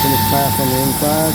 finished pass on the inside.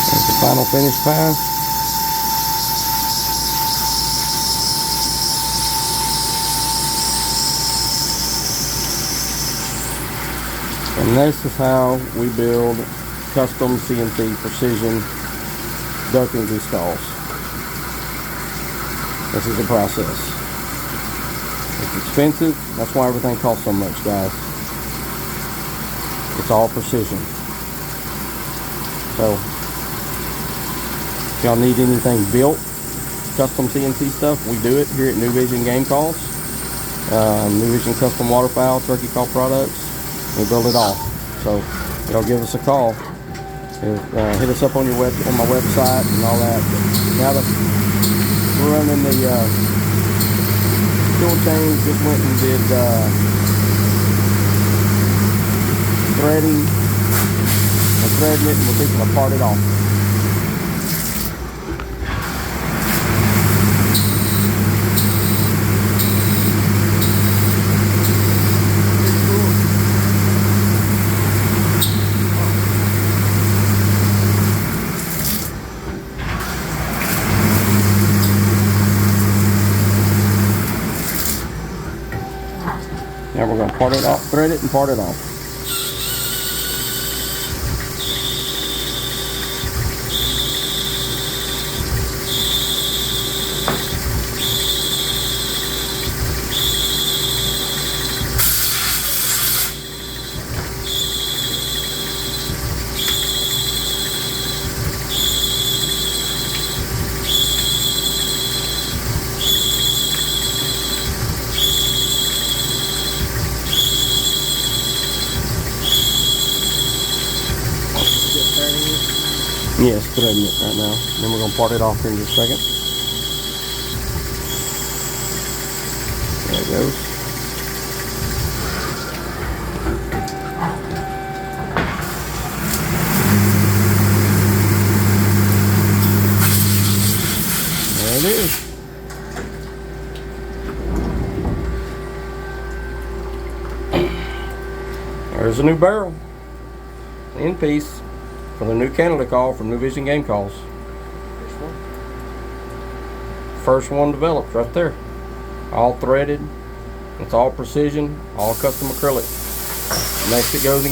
That's the final finish pass. And this is how we build custom CNC precision duck and goose stalls. This is the process. It's expensive. That's why everything costs so much, guys. It's all precision. So if y'all need anything built, custom CNC stuff, we do it here at New Vision Game Calls. New Vision Custom Waterfowl, Turkey Call Products. We build it all. So y'all give us a call. Hit us up on your on my website and all that. But now that we're running the tool chain, just went and did threading and threading it, and we're fixing to part it off. Now we're going to part it off, thread it and part it off. Yes, threading it right now. Then we're going to part it off here in just a second. There it goes. There it is. There's a new barrel. End piece. For the new Canada call from New Vision Game Calls. First one developed right there. All threaded. It's all precision, all custom acrylic. Next it goes in